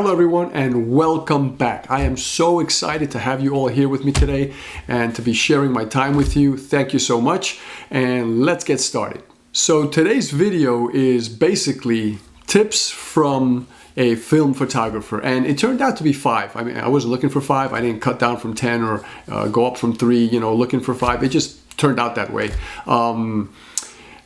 Hello everyone and welcome back. I am so excited to have you all here with me today and to be sharing my time with you. Thank you so much and let's get started. So today's video is basically tips from a film photographer, and it turned out to be 5. I mean, I wasn't looking for 5. I didn't cut down from 10 or go up from 3, looking for 5. It just turned out that way.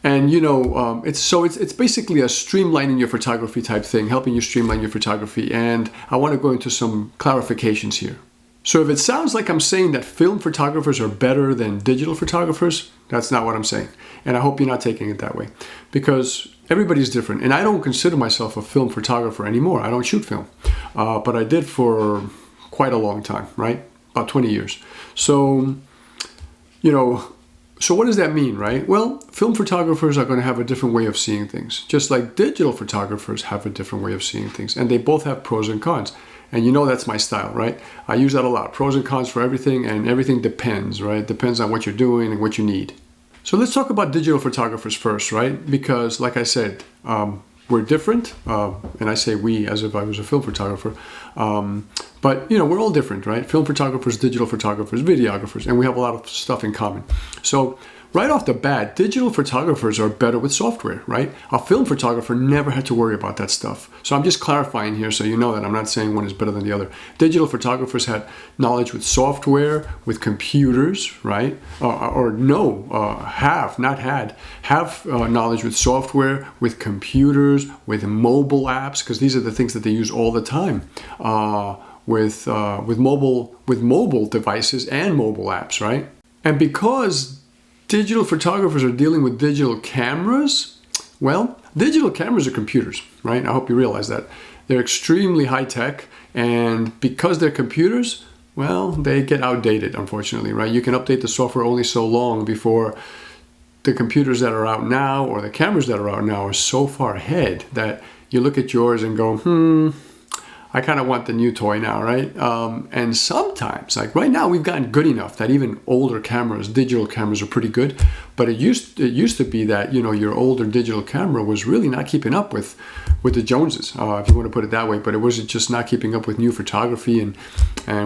It's basically a streamlining your photography type thing, helping you streamline your photography. And I want to go into some clarifications here. So if it sounds like I'm saying that film photographers are better than digital photographers, that's not what I'm saying. And I hope you're not taking it that way, because everybody's different. And I don't consider myself a film photographer anymore. I don't shoot film, but I did for quite a long time, right? About 20 years. So, So what does that mean, right? Well, film photographers are going to have a different way of seeing things, just like digital photographers have a different way of seeing things, and they both have pros and cons. And that's my style, right? I use that a lot, pros and cons for everything, and everything depends, right? It depends on what you're doing and what you need. So let's talk about digital photographers first, right? Because like I said, we're different, and I say we as if I was a film photographer, but we're all different, right? Film photographers, digital photographers, videographers, and we have a lot of stuff in common. So right off the bat, digital photographers are better with software, right? A film photographer never had to worry about that stuff. So I'm just clarifying here so you know that I'm not saying one is better than the other. Digital photographers had knowledge with software, with computers, right? Have knowledge with software, with computers, with mobile apps, because these are the things that they use all the time. With mobile devices and mobile apps, right? And because digital photographers are dealing with digital cameras, well, digital cameras are computers, right? I hope you realize that. They're extremely high tech, and because they're computers, well, they get outdated, unfortunately, right? You can update the software only so long before the computers that are out now or the cameras that are out now are so far ahead that you look at yours and go, I kind of want the new toy now, right? And sometimes, like right now, we've gotten good enough that even older cameras, digital cameras, are pretty good. But it used to be that your older digital camera was really not keeping up with the Joneses, if you want to put it that way. But it was just not keeping up with new photography and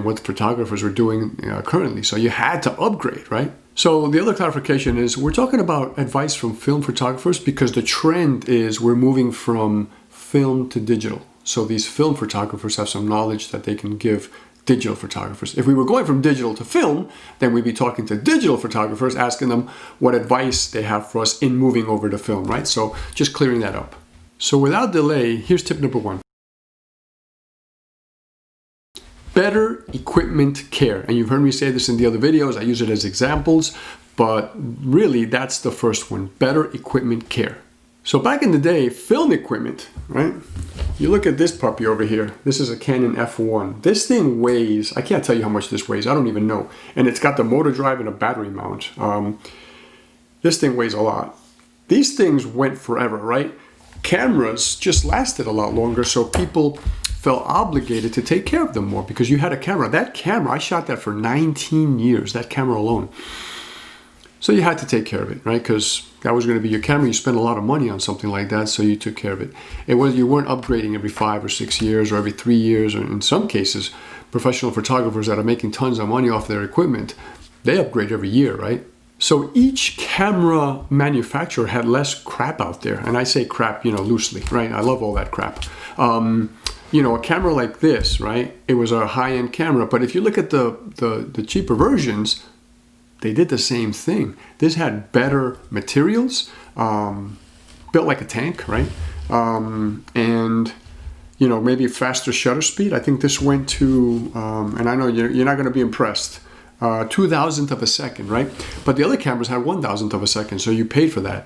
what the photographers were doing currently. So you had to upgrade, right? So the other clarification is we're talking about advice from film photographers because the trend is we're moving from film to digital. So these film photographers have some knowledge that they can give digital photographers. If we were going from digital to film, then we'd be talking to digital photographers, asking them what advice they have for us in moving over to film, right? So just clearing that up. So without delay, here's tip number 1. Better equipment care. And you've heard me say this in the other videos. I use it as examples, but really that's the first one. Better equipment care. So back in the day, film equipment, right? You look at this puppy over here. This is a Canon F1. This thing weighs, I can't tell you how much this weighs. I don't even know. And it's got the motor drive and a battery mount. This thing weighs a lot. These things went forever, right? Cameras just lasted a lot longer, so people felt obligated to take care of them more because you had a camera. That camera, I shot that for 19 years, that camera alone. So you had to take care of it, right? Because that was going to be your camera. You spent a lot of money on something like that, so you took care of it. You weren't upgrading every 5 or 6 years or every 3 years. Or in some cases, professional photographers that are making tons of money off their equipment, they upgrade every year, right? So each camera manufacturer had less crap out there. And I say crap, loosely, right? I love all that crap. A camera like this, right? It was a high-end camera. But if you look at the cheaper versions, they did the same thing. This had better materials, built like a tank, right? And maybe faster shutter speed. I think this went to, and I know you're not going to be impressed, 2,000th of a second, right? But the other cameras had 1,000th of a second, so you paid for that.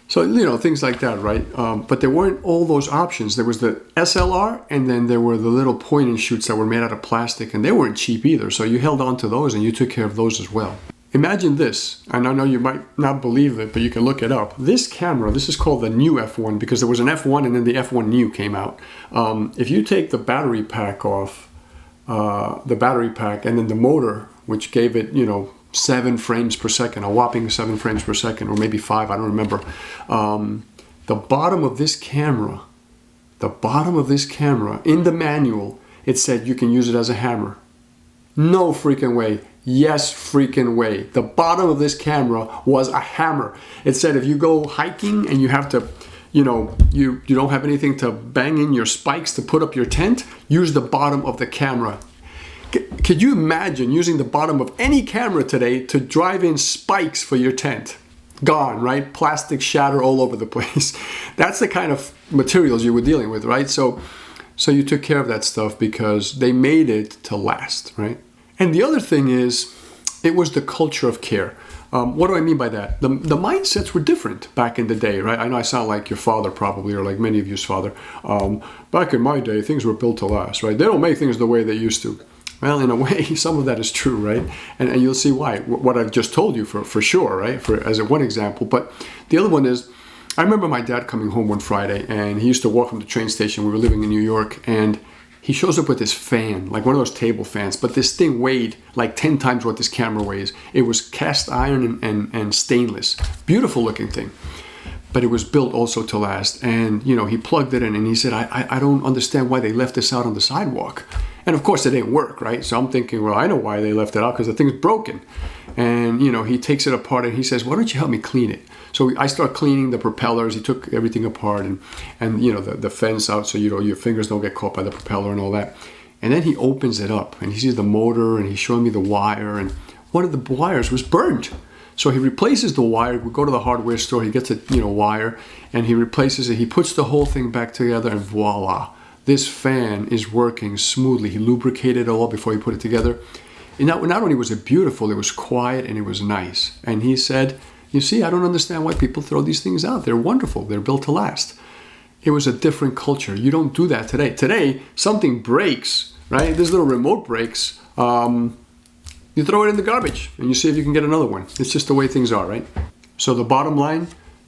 So, things like that, right? But there weren't all those options. There was the SLR, and then there were the little point and shoots that were made out of plastic, and they weren't cheap either. So you held on to those, and you took care of those as well. Imagine this, and I know you might not believe it, but you can look it up. This camera, this is called the new F1, because there was an F1, and then the F1 new came out. If you take the battery pack off, and then the motor, which gave it, 7 frames per second, a whopping 7 frames per second, or maybe 5, I don't remember. The bottom of this camera The bottom of this camera, in the manual, it said you can use it as a hammer. No freaking way. Yes freaking way. The bottom of this camera was a hammer. It said if you go hiking and you have to, you don't have anything to bang in your spikes to put up your tent, use the bottom of the camera. Could you imagine using the bottom of any camera today to drive in spikes for your tent? Gone, right? Plastic shatter all over the place. That's the kind of materials you were dealing with, right? So you took care of that stuff because they made it to last, right? And the other thing is, it was the culture of care. What do I mean by that? The mindsets were different back in the day, right? I know I sound like your father probably, or like many of you's father. Back in my day, things were built to last, right? They don't make things the way they used to. Well, in a way, some of that is true, right? And you'll see why. What I've just told you for sure, right? As one example. But the other one is, I remember my dad coming home one Friday, and he used to walk from the train station. We were living in New York, and he shows up with this fan, like one of those table fans, but this thing weighed like 10 times what this camera weighs. It was cast iron and stainless. Beautiful looking thing. But it was built also to last. And, he plugged it in and he said, I don't understand why they left this out on the sidewalk. And of course it didn't work, right? So I'm thinking, well, I know why they left it out, because the thing's broken. And, he takes it apart and he says, why don't you help me clean it? So I start cleaning the propellers. He took everything apart and the fence out so your fingers don't get caught by the propeller and all that. And then he opens it up and he sees the motor and he's showing me the wire, and one of the wires was burnt. So he replaces the wire. We go to the hardware store. He gets a wire and he replaces it. He puts the whole thing back together and voila, this fan is working smoothly. He lubricated it all before he put it together. And not only was it beautiful, it was quiet and it was nice. And he said, you see, I don't understand why people throw these things out. They're wonderful. They're built to last. It was a different culture. You don't do that today. Today, something breaks, right? This little remote breaks. You throw it in the garbage and you see if you can get another one. It's just the way things are, right? So the bottom line,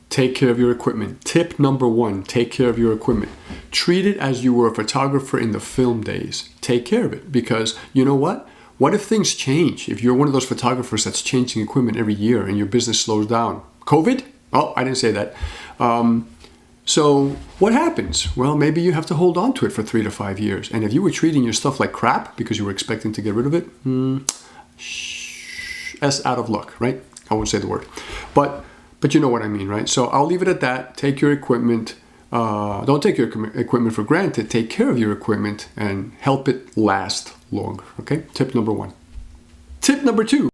take care of your equipment. Tip number 1, take care of your equipment. Treat it as you were a photographer in the film days. Take care of it, because you know what? What if things change? If you're one of those photographers that's changing equipment every year and your business slows down. COVID? Oh, I didn't say that. So what happens? Well, maybe you have to hold on to it for 3 to 5 years. And if you were treating your stuff like crap because you were expecting to get rid of it, S out of luck, right? I won't say the word. But you know what I mean, right? So I'll leave it at that. Take your equipment. Don't take your equipment for granted. Take care of your equipment and help it last longer, okay? Tip number 1. Tip number 2.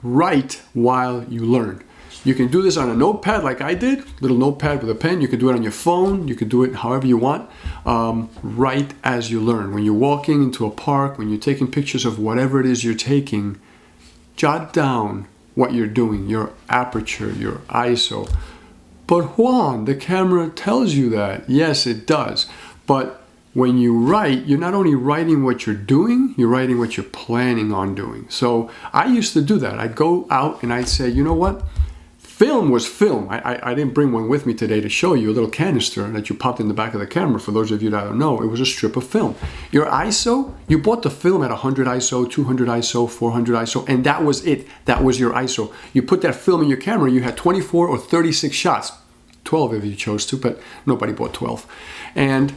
Write while you learn. You can do this on a notepad like I did, little notepad with a pen. You can do it on your phone. You can do it however you want. Write as you learn. When you're walking into a park, when you're taking pictures of whatever it is you're taking, jot down what you're doing, your aperture, your ISO. But Juan, the camera tells you that. Yes, it does. But when you write, you're not only writing what you're doing, you're writing what you're planning on doing. So I used to do that. I'd go out and I'd say, you know what? Film was film. I didn't bring one with me today to show you, a little canister that you popped in the back of the camera. For those of you that don't know, it was a strip of film. Your ISO, you bought the film at 100 ISO, 200 ISO, 400 ISO, and that was it. That was your ISO. You put that film in your camera, you had 24 or 36 shots. 12 if you chose to, but nobody bought 12. And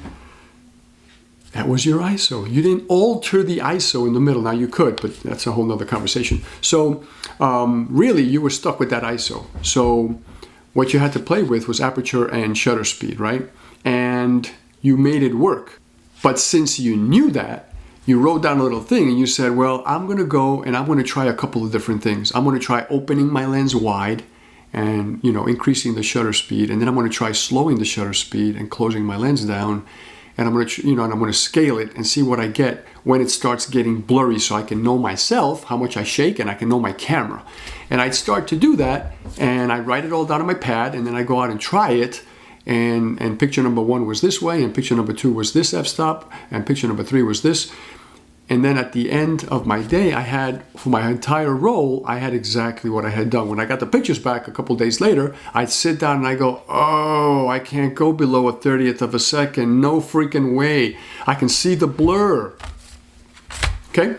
that was your ISO. You didn't alter the ISO in the middle. Now you could, but that's a whole nother conversation. So really you were stuck with that ISO. So what you had to play with was aperture and shutter speed, right? And you made it work. But since you knew that, you wrote down a little thing and you said, well, I'm going to go and I'm going to try a couple of different things. I'm going to try opening my lens wide and, increasing the shutter speed. And then I'm going to try slowing the shutter speed and closing my lens down. And I'm going to, and I'm going to scale it and see what I get when it starts getting blurry, so I can know myself, how much I shake, and I can know my camera. And I'd start to do that, and I write it all down on my pad, and then I go out and try it. And picture number 1 was this way, and picture number 2 was this f-stop, and picture number 3 was this. And then at the end of my day, I had, for my entire roll, I had exactly what I had done. When I got the pictures back a couple days later, I'd sit down and I go, oh, I can't go below a 30th of a second. No freaking way. I can see the blur. Okay?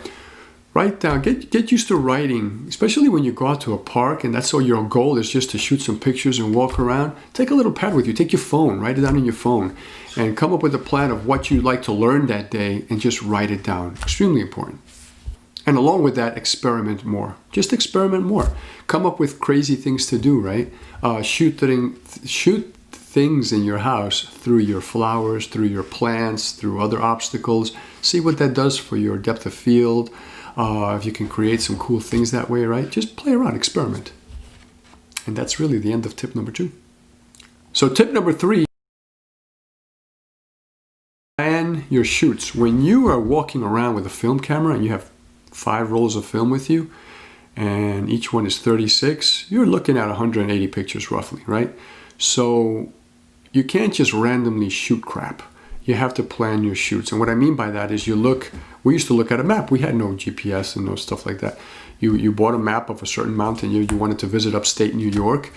write down, get used to writing, especially when you go out to a park and that's all your goal is just to shoot some pictures and walk around. Take a little pad with you, take your phone, write it down on your phone, and come up with a plan of what you'd like to learn that day and just write it down. Extremely important. And along with that, experiment more. Just experiment more. Come up with crazy things to do, right? Shoot things in your house through your flowers, through your plants, through other obstacles. See what that does for your depth of field. If you can create some cool things that way, right? Just play around, experiment. And that's really the end of tip number 2. So tip number 3, plan your shoots. When you are walking around with a film camera and you have 5 rolls of film with you, and each one is 36, you're looking at 180 pictures roughly, right? So you can't just randomly shoot crap. You have to plan your shoots. And what I mean by that is we used to look at a map. We had no GPS and no stuff like that. You bought a map of a certain mountain you wanted to visit upstate New York,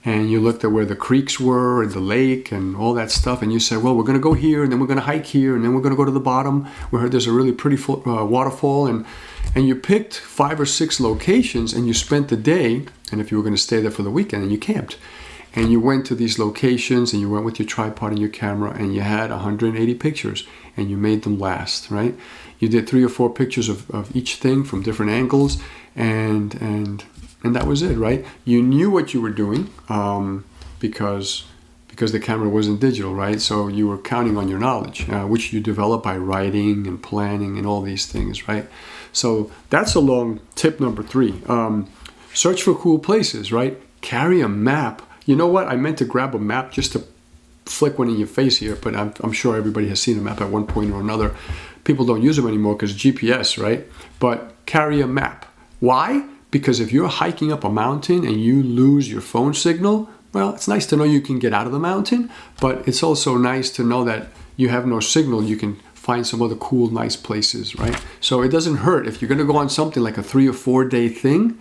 and you looked at where the creeks were and the lake and all that stuff, and you said, well, we're going to go here, and then we're going to hike here, and then we're going to go to the bottom. We heard there's a really pretty waterfall, and you picked 5 or 6 locations, and you spent the day, and if you were going to stay there for the weekend, and you camped. And you went to these locations, and you went with your tripod and your camera, and you had 180 pictures, and you made them last, right? You did 3 or 4 pictures of each thing from different angles, and that was it, right? You knew what you were doing because the camera wasn't digital, right? So you were counting on your knowledge, which you develop by writing and planning and all these things, right? So that's along tip number 3. Search for cool places, right? Carry a map. You know what? I meant to grab a map just to flick one in your face here, but I'm sure everybody has seen a map at one point or another. People don't use them anymore because GPS, right? But carry a map. Why? Because if you're hiking up a mountain and you lose your phone signal, well, it's nice to know you can get out of the mountain, but it's also nice to know that you have no signal. You can find some other cool, nice places, right? So it doesn't hurt. If you're going to go on something like a 3 or 4 day thing,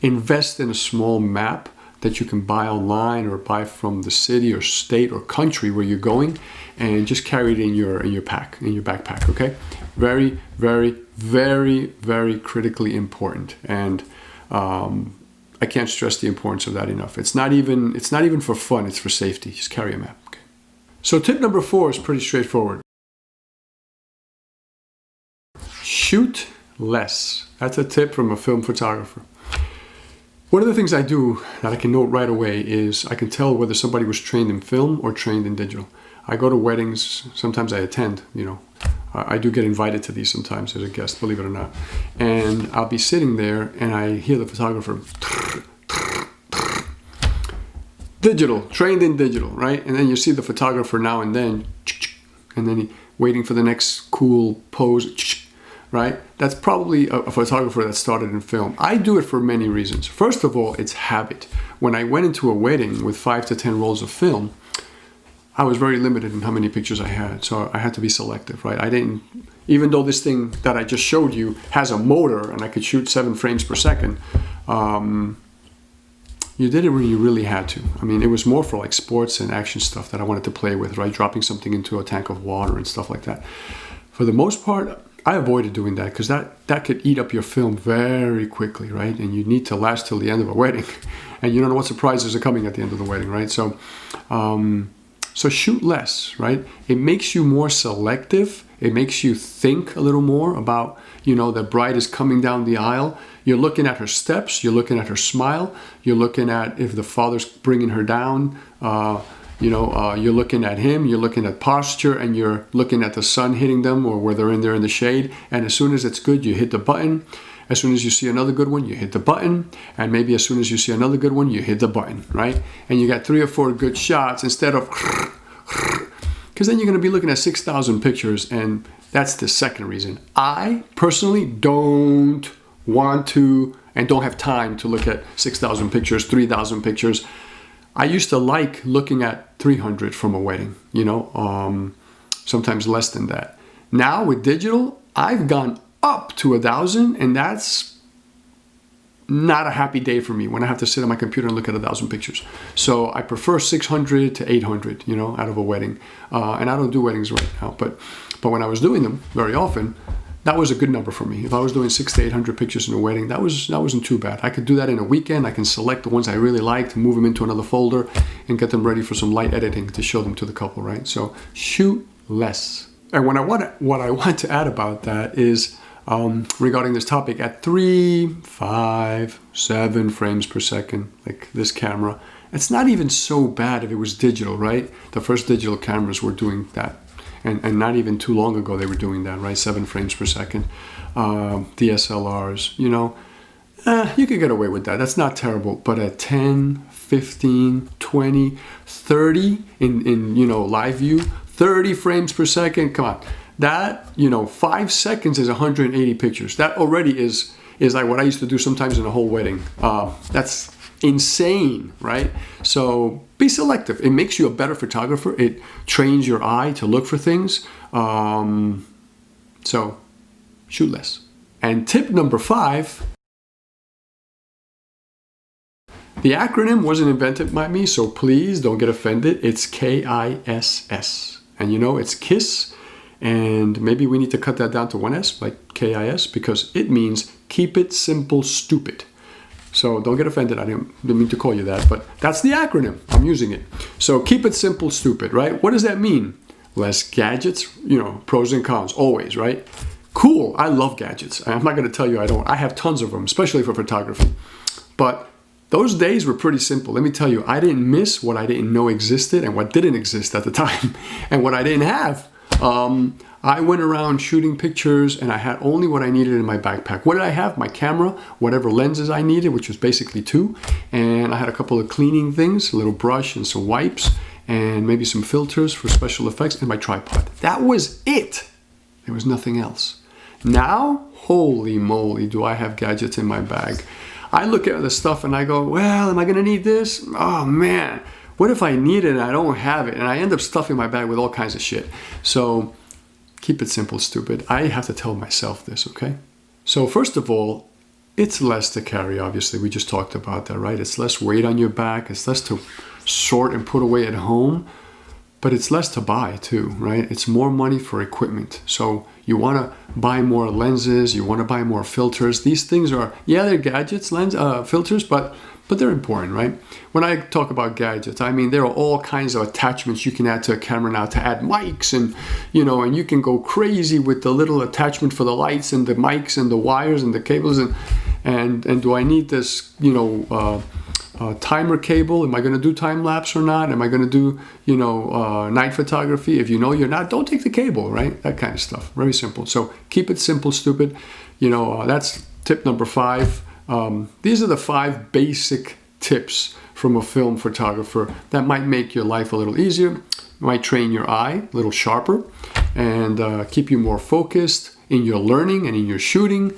invest in a small map that you can buy online or buy from the city or state or country where you're going, and just carry it in your backpack, okay? Very, very, very, very critically important. And I can't stress the importance of that enough. It's not even for fun, it's for safety. Just carry a map, okay? So tip number 4 is pretty straightforward. Shoot less. That's a tip from a film photographer. One of the things I do that I can note right away is I can tell whether somebody was trained in film or trained in digital. I go to weddings, sometimes I attend, I do get invited to these sometimes as a guest, believe it or not. And I'll be sitting there and I hear the photographer, digital, trained in digital, right? And then you see the photographer now and then waiting for the next cool pose, right? That's probably a photographer that started in film. I do it for many reasons. First of all, it's habit. When I went into a wedding with 5 to 10 rolls of film, I was very limited in how many pictures I had. So I had to be selective, right? Even though this thing that I just showed you has a motor and I could shoot 7 frames per second, you did it when you really had to. I mean, it was more for like sports and action stuff that I wanted to play with, right? Dropping something into a tank of water and stuff like that. For the most part, I avoided doing that because that could eat up your film very quickly, right? And you need to last till the end of a wedding. And you don't know what surprises are coming at the end of the wedding, right? So shoot less, right? It makes you more selective. It makes you think a little more about, the bride is coming down the aisle. You're looking at her steps. You're looking at her smile. You're looking at if the father's bringing her down. You're looking at him, you're looking at posture, and you're looking at the sun hitting them or where they're in there in the shade. And as soon as it's good, you hit the button. As soon as you see another good one, you hit the button. And maybe as soon as you see another good one, you hit the button, right? And you got 3 or 4 good shots instead of, because then you're going to be looking at 6,000 pictures. And that's the second reason. I personally don't want to and don't have time to look at 6,000 pictures, 3,000 pictures. I used to like looking at 300 from a wedding, sometimes less than that. Now with digital, I've gone up to 1,000, and that's not a happy day for me when I have to sit on my computer and look at 1,000 pictures. So I prefer 600 to 800, out of a wedding. And I don't do weddings right now, but when I was doing them very often, that was a good number for me. If I was doing 600 to 800 pictures in a wedding, that wasn't too bad. I could do that in a weekend. I can select the ones I really liked, move them into another folder, and get them ready for some light editing to show them to the couple, right? So shoot less. And what I want to add about that is regarding this topic, at 3, 5, 7 frames per second, like this camera, it's not even so bad if it was digital, right? The first digital cameras were doing that. And not even too long ago they were doing that, right? 7 frames per second. DSLRs, you know, you could get away with that. That's not terrible. But at 10, 15, 20, 30 in you know, live view, 30 frames per second, come on. That, you know, 5 seconds is 180 pictures. That already is like what I used to do sometimes in a whole wedding. That's insane, right? So be selective. It makes you a better photographer. It trains your eye to look for things. So shoot less. And tip number 5, the acronym wasn't invented by me, so please don't get offended. It's K.I.S.S. And you know, it's KISS, and maybe we need to cut that down to one S, like K.I.S., because it means keep it simple, stupid. So don't get offended. I didn't mean to call you that, but that's the acronym. I'm using it. So keep it simple, stupid, right? What does that mean? Less gadgets, you know, pros and cons, always, right? Cool. I love gadgets. I'm not going to tell you I don't. I have tons of them, especially for photography. But those days were pretty simple. Let me tell you, I didn't miss what I didn't know existed and what didn't exist at the time and what I didn't have. I went around shooting pictures and I had only what I needed in my backpack. What did I have? My camera, whatever lenses I needed, which was basically 2. And I had a couple of cleaning things, a little brush and some wipes and maybe some filters for special effects and my tripod. That was it. There was nothing else. Now, holy moly, do I have gadgets in my bag. I look at the stuff and I go, well, am I gonna need this? Oh man, what if I need it and I don't have it? And I end up stuffing my bag with all kinds of shit. So keep it simple, stupid. I have to tell myself this, okay? So first of all, it's less to carry, obviously. We just talked about that, right? It's less weight on your back. It's less to sort and put away at home. But it's less to buy too, right? It's more money for equipment. So you want to buy more lenses. You want to buy more filters. These things are, yeah, they're gadgets, filters, but they're important, right? When I talk about gadgets, I mean, there are all kinds of attachments you can add to a camera now to add mics and, you know, and you can go crazy with the little attachment for the lights and the mics and the wires and the cables and do I need this, you know, timer cable? Am I going to do time lapse or not? Am I going to do, you know, night photography? If you know you're not, don't take the cable, right? That kind of stuff. Very simple. So keep it simple, stupid. You know, that's tip number 5. These are the 5 basic tips from a film photographer that might make your life a little easier, might train your eye a little sharper, and keep you more focused in your learning and in your shooting,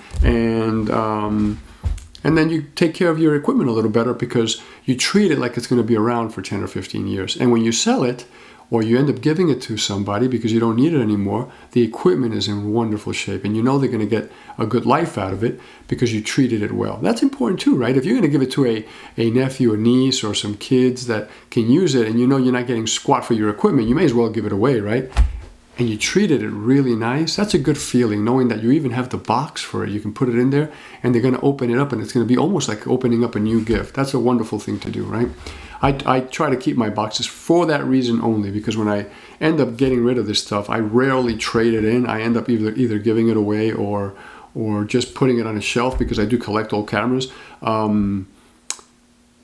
and then you take care of your equipment a little better because you treat it like it's going to be around for 10 or 15 years. And when you sell it, or you end up giving it to somebody because you don't need it anymore, the equipment is in wonderful shape and you know they're going to get a good life out of it because you treated it well. That's important too, right? If you're going to give it to a nephew or niece or some kids that can use it and you know you're not getting squat for your equipment, you may as well give it away, right? And you treated it really nice. That's a good feeling, knowing that you even have the box for it. You can put it in there and they're going to open it up and it's going to be almost like opening up a new gift. That's a wonderful thing to do, right? I try to keep my boxes for that reason only, because when I end up getting rid of this stuff, I rarely trade it in. I end up either giving it away or just putting it on a shelf because I do collect old cameras. I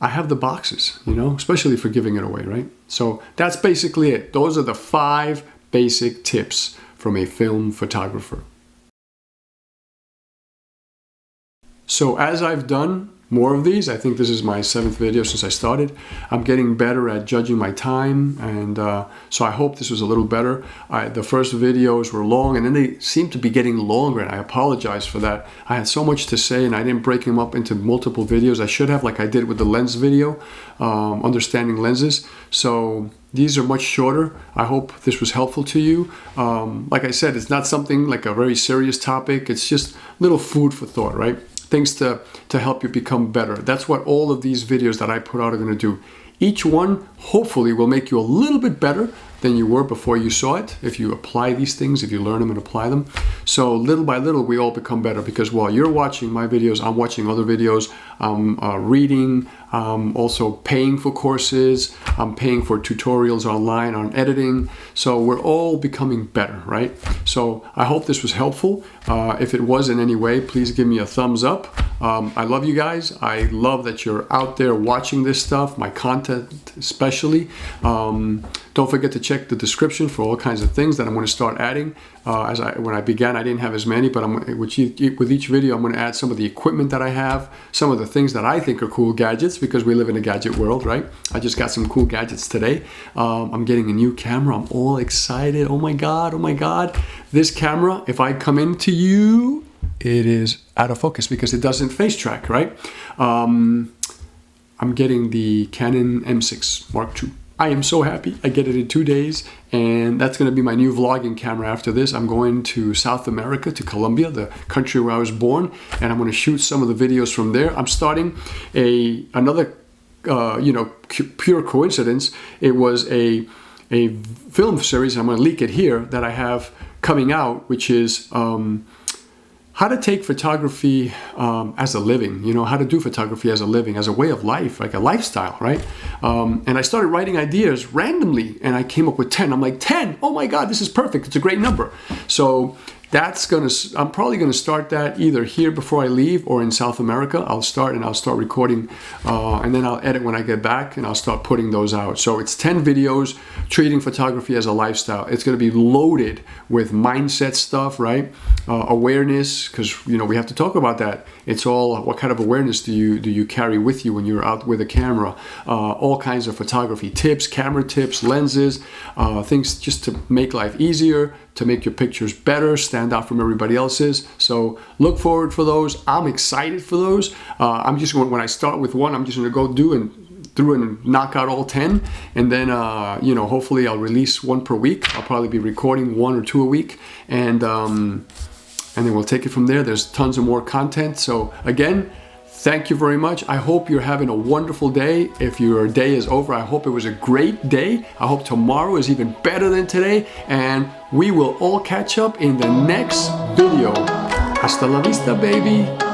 have the boxes, you know, especially for giving it away, right? So that's basically it. Those are the 5 basic tips from a film photographer. So as I've done more of these, I think this is my 7th video since I started. I'm getting better at judging my time, and so I hope this was a little better. The first videos were long and then they seem to be getting longer, and I apologize for that. I had so much to say and I didn't break them up into multiple videos. I should have, like I did with the lens video, understanding lenses. So these are much shorter. I hope this was helpful to you. Like I said, it's not something like a very serious topic. It's just little food for thought, right? Things to help you become better. That's what all of these videos that I put out are going to do. Each one hopefully will make you a little bit better than you were before you saw it. If you apply these things, if you learn them and apply them. So little by little, we all become better, because while you're watching my videos, I'm watching other videos, I'm reading, also paying for courses, I'm paying for tutorials online on editing. So we're all becoming better, right? So I hope this was helpful. If it was in any way, please give me a thumbs up. I love you guys. I love that you're out there watching this stuff, my content especially. Don't forget to check the description for all kinds of things that I'm going to start adding. When I began, I didn't have as many, but with each video, I'm going to add some of the equipment that I have, some of the things that I think are cool gadgets, because we live in a gadget world, right? I just got some cool gadgets today. I'm getting a new camera. I'm all excited. Oh my God, oh my God. This camera, if I come into you, it is out of focus because it doesn't face track, right? I'm getting the Canon M6 Mark II. I am so happy. I get it in 2 days, and that's going to be my new vlogging camera after this. I'm going to South America, to Colombia, the country where I was born, and I'm going to shoot some of the videos from there. I'm starting another, pure coincidence. It was a film series, I'm going to leak it here, that I have coming out, which is how to take photography as a living, how to do photography as a living, as a way of life, like a lifestyle, right? And I started writing ideas randomly, and I came up with 10. I'm like, 10? Oh my God, this is perfect. It's a great number. So I'm probably gonna start that either here before I leave or in South America. I'll start recording, and then I'll edit when I get back, and I'll start putting those out. So it's 10 videos treating photography as a lifestyle. It's gonna be loaded with mindset stuff, right? Awareness, because we have to talk about that. It's all, what kind of awareness do you carry with you when you're out with a camera? All kinds of photography tips, camera tips, lenses, things just to make life easier, to make your pictures better, stand out from everybody else's. So look forward for those. I'm excited for those. I'm just going, when I start with one, I'm just going to go through and knock out all 10, and then hopefully I'll release one per week. I'll probably be recording 1 or 2 a week, and then we'll take it from there. There's tons of more content. So again, thank you very much. I hope you're having a wonderful day. If your day is over, I hope it was a great day. I hope tomorrow is even better than today, and we will all catch up in the next video. Hasta la vista, baby.